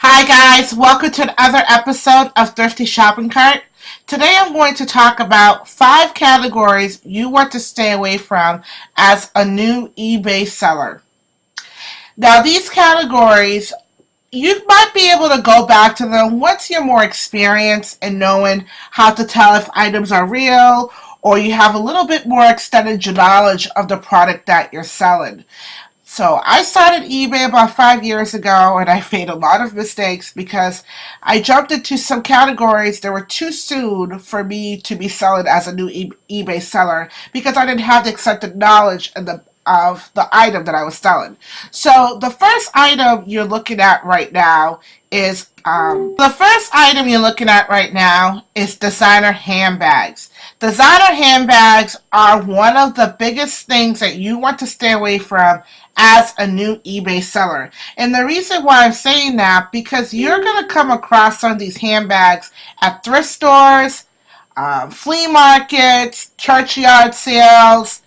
Hi guys, welcome to another episode of Thrifty Shopping Cart. Today I'm going to talk about 5 categories you want to stay away from as a new eBay seller. Now these categories, you might be able to go back to them once you're more experienced in knowing how to tell if items are real or you have a little bit more extended knowledge of the product that you're selling. So I started eBay about 5 years ago and I made a lot of mistakes because I jumped into some categories that were too soon for me to be selling as a new eBay seller because I didn't have the accepted knowledge of the item that I was selling. So the first item you're looking at right now is designer handbags. Designer handbags are one of the biggest things that you want to stay away from as a new eBay seller. And the reason why I'm saying that, because you're going to come across some of these handbags at thrift stores, flea markets, churchyard sales,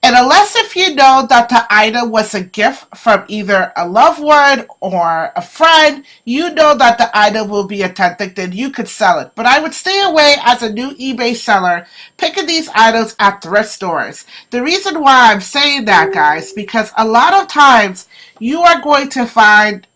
and unless if you know that the item was a gift from either a loved one or a friend, you know that the item will be authentic, then you could sell it. But I would stay away as a new eBay seller picking these items at thrift stores. The reason why I'm saying that, guys, because a lot of times you are going to find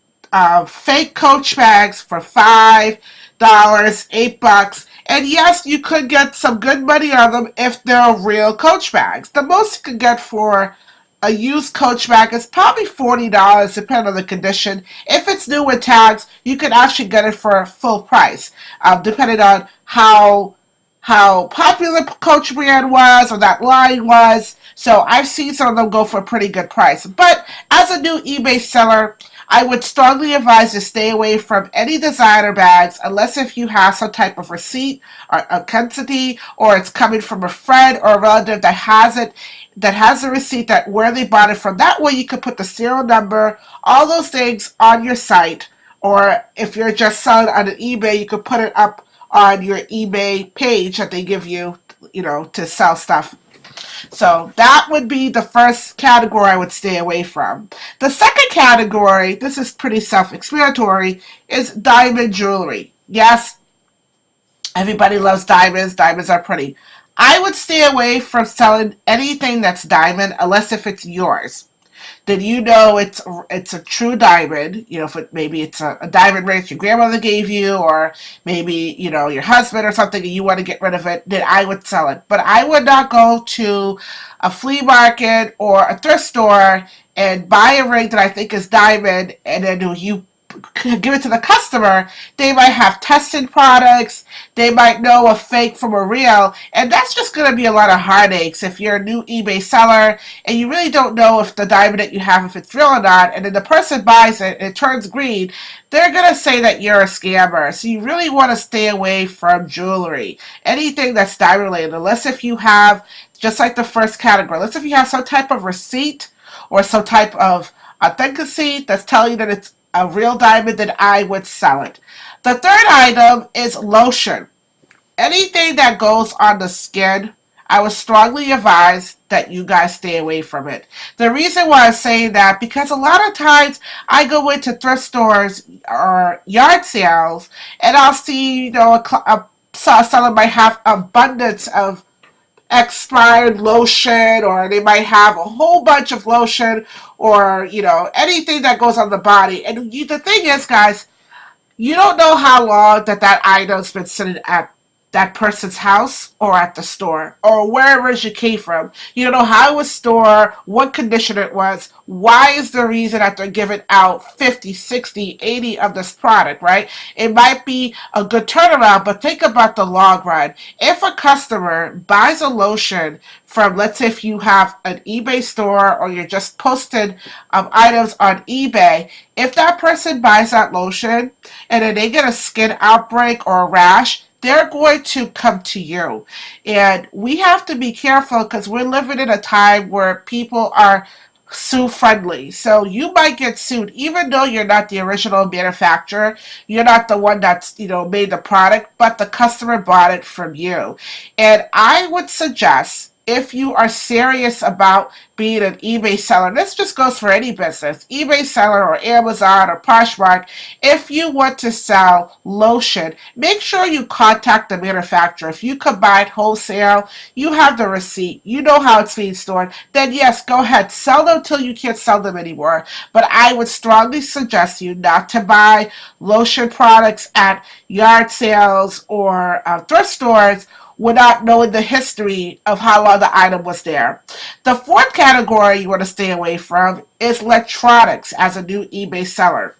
fake Coach bags for $5, $8. And yes, you could get some good money on them if they're real Coach bags. The most you could get for a used Coach bag is probably $40, depending on the condition. If it's new with tags, you could actually get it for full price, depending on how popular Coach brand was or that line was. So I've seen some of them go for a pretty good price. But as a new eBay seller, I would strongly advise to stay away from any designer bags unless if you have some type of receipt or authenticity or it's coming from a friend or a relative that has it, that has a receipt that where they bought it from. That way you could put the serial number, all those things on your site, or if you're just selling on an eBay, you could put it up on your eBay page that they give you, to sell stuff. So that would be the first category I would stay away from. The second category, this is pretty self-explanatory, is diamond jewelry. Yes, everybody loves diamonds. Diamonds are pretty. I would stay away from selling anything that's diamond unless if it's yours. Then you know it's a true diamond. If maybe it's a diamond ring your grandmother gave you, or maybe your husband or something, and you want to get rid of it, then I would sell it. But I would not go to a flea market or a thrift store and buy a ring that I think is diamond, and then you give it to the customer. They might have tested products, they might know a fake from a real, and that's just going to be a lot of heartaches if you're a new eBay seller and you really don't know if the diamond that you have, if it's real or not, and then the person buys it and it turns green. They're going to say that you're a scammer. So you really want to stay away from jewelry, anything that's diamond related, unless if you have, just like the first category, unless if you have some type of receipt or some type of authenticity that's telling you that it's a real diamond, then I would sell it. The third item is lotion. Anything that goes on the skin, I would strongly advise that you guys stay away from it. The reason why I'm saying that, because a lot of times I go into thrift stores or yard sales and I'll see, a seller might have abundance of expired lotion, or they might have a whole bunch of lotion, or anything that goes on the body. And the thing is, guys, you don't know how long that item's been sitting at that person's house or at the store or wherever you came from. You don't know how it was stored, what condition it was, why is the reason that they're giving out 50, 60, 80 of this product, right? It might be a good turnaround, but think about the long run. If a customer buys a lotion from, let's say if you have an eBay store or you're just posting items on eBay, if that person buys that lotion and then they get a skin outbreak or a rash, they're going to come to you. And we have to be careful because we're living in a time where people are sue friendly. So you might get sued even though you're not the original manufacturer. You're not the one that's, made the product, but the customer bought it from you. And I would suggest if you are serious about being an eBay seller, this just goes for any business, eBay seller or Amazon or Poshmark, if you want to sell lotion, make sure you contact the manufacturer. If you combine wholesale, you have the receipt, you know how it's being stored, then yes, go ahead, sell them till you can't sell them anymore. But I would strongly suggest you not to buy lotion products at yard sales or thrift stores without knowing the history of how long the item was there. The fourth category you want to stay away from is electronics as a new eBay seller.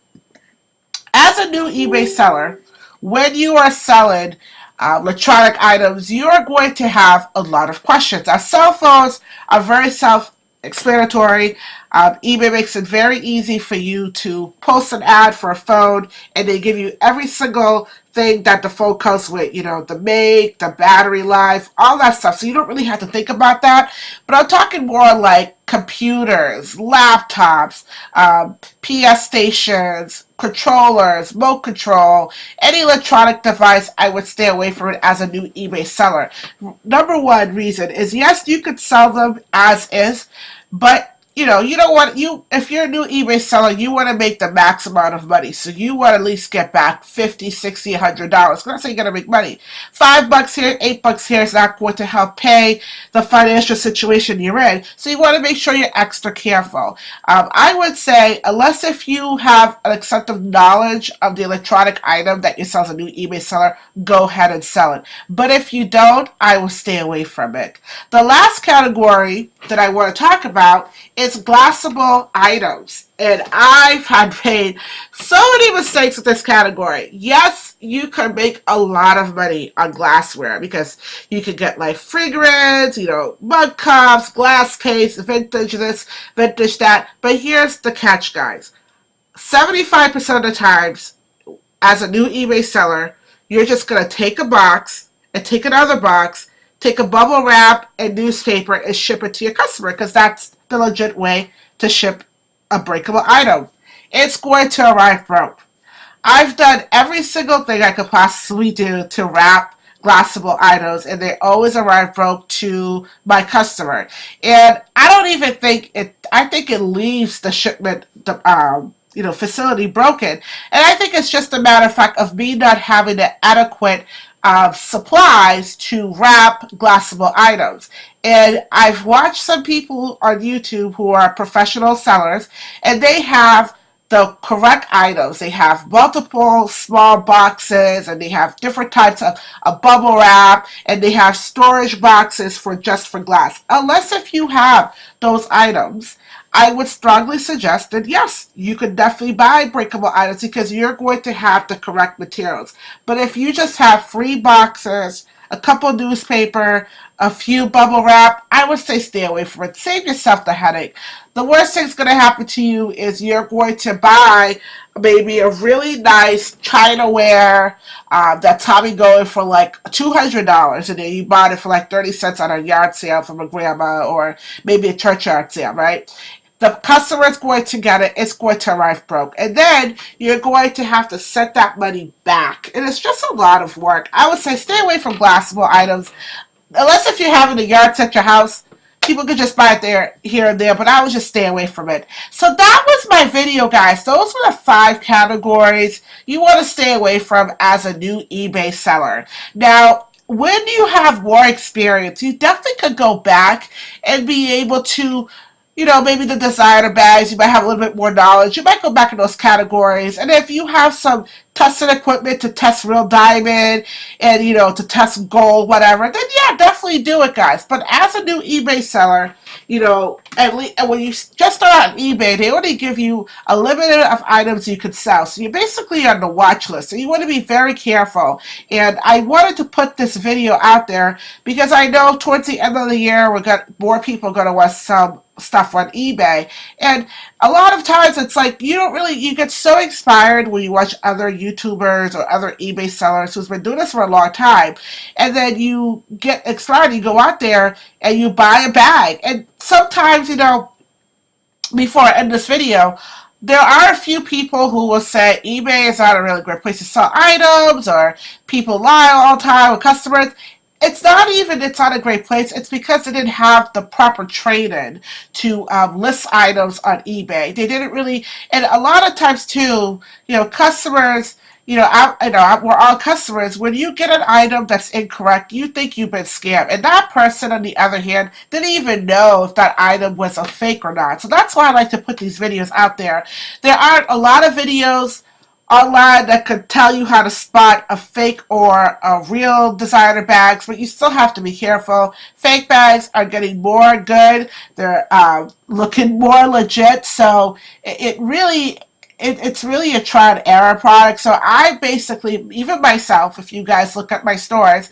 As a new eBay seller, when you are selling electronic items, you are going to have a lot of questions. Our cell phones are very self-explanatory. eBay makes it very easy for you to post an ad for a phone, and they give you every single thing that the phone comes with, you know, the make, the battery life, all that stuff. So you don't really have to think about that. But I'm talking more like computers, laptops, PS stations, controllers, remote control, any electronic device. I would stay away from it as a new eBay seller. Number one reason is, yes, you could sell them as is, but you don't want if you're a new eBay seller, you want to make the max amount of money. So you want to at least get back $50, $60, $100. That's how you're gonna make money. $5 here, $8 here is not going to help pay the financial situation you're in. So you want to make sure you're extra careful. I would say, unless if you have an extensive knowledge of the electronic item that you sell as a new eBay seller, go ahead and sell it. But if you don't, I will stay away from it. The last category that I want to talk about is glassable items. And I've had made so many mistakes with this category. Yes, you could make a lot of money on glassware because you could get like fragrance, mug cups, glass case, vintage this, vintage that. But here's the catch, guys. 75% of the times, as a new eBay seller, you're just going to take a box and take another box, take a bubble wrap and newspaper and ship it to your customer, because that's the legit way to ship a breakable item. It's going to arrive broke. I've done every single thing I could possibly do to wrap glassable items, and they always arrive broke to my customer. And I don't even think I think it leaves the shipment facility broken. And I think it's just a matter of fact of me not having the adequate supplies to wrap glassable items. And I've watched some people on YouTube who are professional sellers, and they have the correct items. They have multiple small boxes, and they have different types of bubble wrap, and they have storage boxes for just for glass. Unless if you have those items, I would strongly suggest that yes, you could definitely buy breakable items because you're going to have the correct materials. But if you just have 3 boxes, a couple newspaper, a few bubble wrap, I would say stay away from it. Save yourself the headache. The worst thing's going to happen to you is you're going to buy maybe a really nice Chinaware that's probably going for like $200, and then you bought it for like 30 cents on a yard sale from a grandma or maybe a church yard sale, right? The customer is going to get it. It's going to arrive broke. And then you're going to have to send that money back. And it's just a lot of work. I would say stay away from glassable items. Unless if you're having a yard sale at your house, people could just buy it there, here and there. But I would just stay away from it. So that was my video, guys. Those were the 5 categories you want to stay away from as a new eBay seller. Now, when you have more experience, you definitely could go back and be able to maybe the designer bags, you might have a little bit more knowledge. You might go back in those categories. And if you have some testing equipment to test real diamond and, to test gold, whatever, then yeah, definitely do it, guys. But as a new eBay seller, at least when you just start on eBay, they only give you a limit of items you could sell. So you're basically on the watch list. So you want to be very careful. And I wanted to put this video out there because I know towards the end of the year, more people going to want some stuff on eBay, and a lot of times it's like you get so inspired when you watch other YouTubers or other eBay sellers who's been doing this for a long time, and then you get inspired, you go out there and you buy a bag. And sometimes before I end this video, there are a few people who will say eBay is not a really great place to sell items, or people lie all the time with customers. It's not even it's not a great place. It's because they didn't have the proper training to list items on eBay. They didn't really, and a lot of times too, customers, we're all customers. When you get an item that's incorrect, you think you've been scammed, and that person, on the other hand, didn't even know if that item was a fake or not. So that's why I like to put these videos out there. There aren't a lot of videos online that could tell you how to spot a fake or a real designer bags, but you still have to be careful. Fake bags are getting more good. They're looking more legit. So it's really a trial and error product. So I basically, even myself, if you guys look at my stores,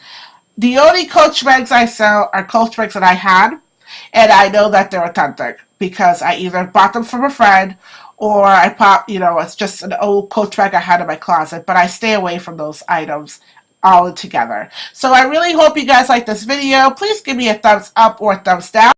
the only Coach bags I sell are Coach bags that I had, and I know that they're authentic because I either bought them from a friend or I pop, it's just an old Coach bag I had in my closet, but I stay away from those items all together. So I really hope you guys like this video. Please give me a thumbs up or thumbs down.